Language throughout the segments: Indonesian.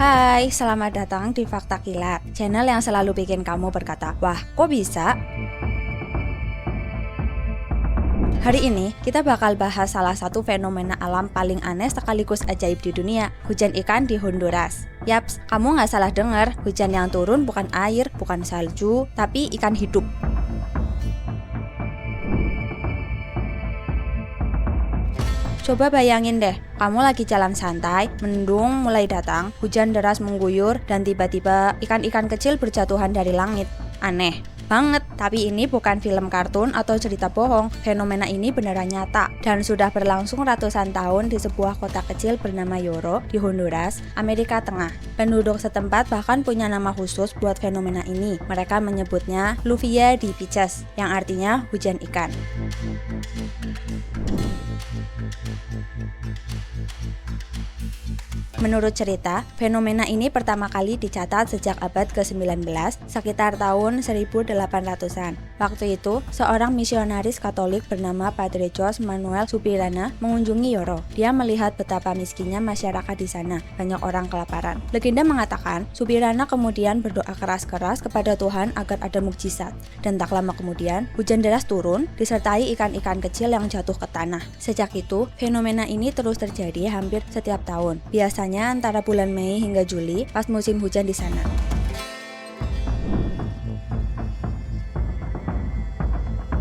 Hai, selamat datang di Fakta Kilat, channel yang selalu bikin kamu berkata, wah kok bisa? Hari ini, kita bakal bahas salah satu fenomena alam paling aneh sekaligus ajaib di dunia, hujan ikan di Honduras. Yaps, kamu nggak salah dengar, hujan yang turun bukan air, bukan salju, tapi ikan hidup. Coba bayangin deh, kamu lagi jalan santai, mendung mulai datang, hujan deras mengguyur, dan tiba-tiba ikan-ikan kecil berjatuhan dari langit. Aneh banget, tapi ini bukan film kartun atau cerita bohong. Fenomena ini beneran nyata dan sudah berlangsung ratusan tahun di sebuah kota kecil bernama Yoro di Honduras, Amerika Tengah. Penduduk setempat bahkan punya nama khusus buat fenomena ini. Mereka menyebutnya Lluvia de Peces, yang artinya hujan ikan. Menurut cerita, fenomena ini pertama kali dicatat sejak abad ke-19, sekitar tahun 1800-an. Waktu itu, seorang misionaris Katolik bernama Padre Jose Manuel Subirana mengunjungi Yoro. Dia melihat betapa miskinnya masyarakat di sana, banyak orang kelaparan. Legenda mengatakan, Subirana kemudian berdoa keras-keras kepada Tuhan agar ada mukjizat. Dan tak lama kemudian, hujan deras turun, disertai ikan-ikan kecil yang jatuh ke tanah. Sejak itu, fenomena ini terus terjadi hampir setiap tahun. Biasanya antara bulan Mei hingga Juli pas musim hujan di sana.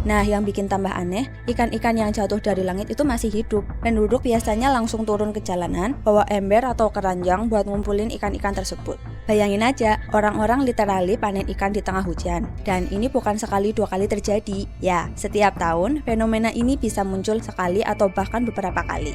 Nah, yang bikin tambah aneh, ikan-ikan yang jatuh dari langit itu masih hidup. Penduduk biasanya langsung turun ke jalanan, bawa ember atau keranjang buat ngumpulin ikan-ikan tersebut. Bayangin aja, orang-orang literally panen ikan di tengah hujan. Dan ini bukan sekali dua kali terjadi. Ya, setiap tahun, fenomena ini bisa muncul sekali atau bahkan beberapa kali.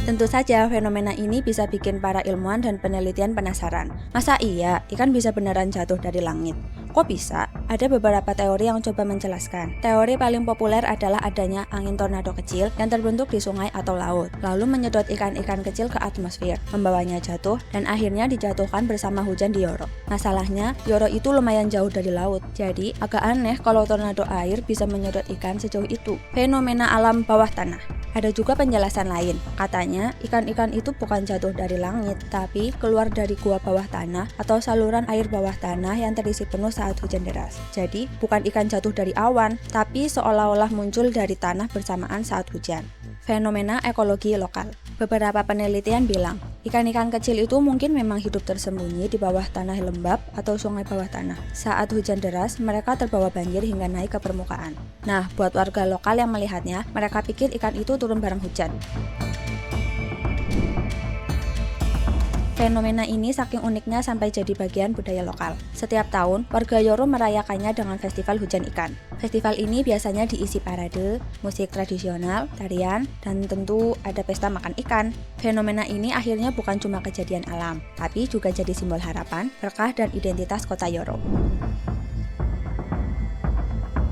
Tentu saja fenomena ini bisa bikin para ilmuwan dan penelitian penasaran. Masa iya ikan bisa beneran jatuh dari langit? Kok bisa? Ada beberapa teori yang coba menjelaskan. Teori paling populer adalah adanya angin tornado kecil yang terbentuk di sungai atau laut, lalu menyedot ikan-ikan kecil ke atmosfer, membawanya jatuh, dan akhirnya dijatuhkan bersama hujan di Yoro. Masalahnya, Yoro itu lumayan jauh dari laut, jadi agak aneh kalau tornado air bisa menyedot ikan sejauh itu. Fenomena alam bawah tanah. Ada juga penjelasan lain, katanya ikan-ikan itu bukan jatuh dari langit, tapi keluar dari gua bawah tanah atau saluran air bawah tanah yang terisi penuh saat hujan deras. Jadi, bukan ikan jatuh dari awan, tapi seolah-olah muncul dari tanah bersamaan saat hujan. Fenomena ekologi lokal. Beberapa penelitian bilang, ikan-ikan kecil itu mungkin memang hidup tersembunyi di bawah tanah lembab atau sungai bawah tanah. Saat hujan deras, mereka terbawa banjir hingga naik ke permukaan. Nah, buat warga lokal yang melihatnya, mereka pikir ikan itu turun bareng hujan. Fenomena ini saking uniknya sampai jadi bagian budaya lokal. Setiap tahun, warga Yoro merayakannya dengan festival hujan ikan. Festival ini biasanya diisi parade, musik tradisional, tarian, dan tentu ada pesta makan ikan. Fenomena ini akhirnya bukan cuma kejadian alam, tapi juga jadi simbol harapan, berkah, dan identitas kota Yoro.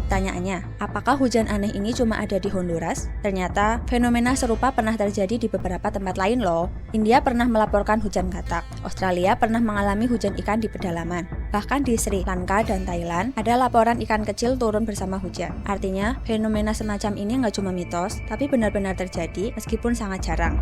Pertanyaannya, apakah hujan aneh ini cuma ada di Honduras? Ternyata, fenomena serupa pernah terjadi di beberapa tempat lain loh. India pernah melaporkan hujan katak. Australia pernah mengalami hujan ikan di pedalaman. Bahkan di Sri Lanka dan Thailand, ada laporan ikan kecil turun bersama hujan. Artinya, fenomena semacam ini nggak cuma mitos, tapi benar-benar terjadi meskipun sangat jarang.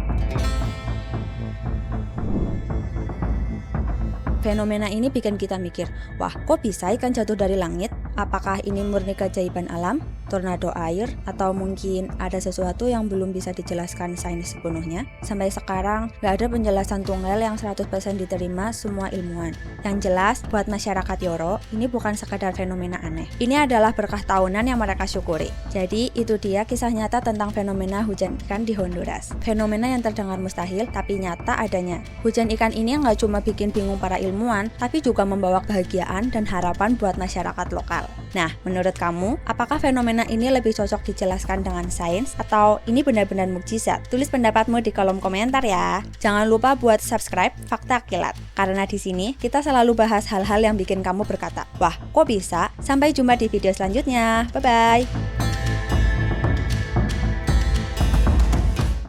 Fenomena ini bikin kita mikir, wah kok bisa ikan jatuh dari langit? Apakah ini murni keajaiban alam, tornado air, atau mungkin ada sesuatu yang belum bisa dijelaskan sains sepenuhnya? Sampai sekarang, nggak ada penjelasan tunggal yang 100% diterima semua ilmuwan. Yang jelas, buat masyarakat Yoro, ini bukan sekadar fenomena aneh. Ini adalah berkah tahunan yang mereka syukuri. Jadi, itu dia kisah nyata tentang fenomena hujan ikan di Honduras. Fenomena yang terdengar mustahil, tapi nyata adanya. Hujan ikan ini nggak cuma bikin bingung para ilmuwan, tapi juga membawa kebahagiaan dan harapan buat masyarakat lokal. Nah, menurut kamu, apakah fenomena ini lebih cocok dijelaskan dengan sains atau ini benar-benar mukjizat? Tulis pendapatmu di kolom komentar ya. Jangan lupa buat subscribe Fakta Kilat, karena di sini kita selalu bahas hal-hal yang bikin kamu berkata, wah, kok bisa? Sampai jumpa di video selanjutnya. Bye-bye.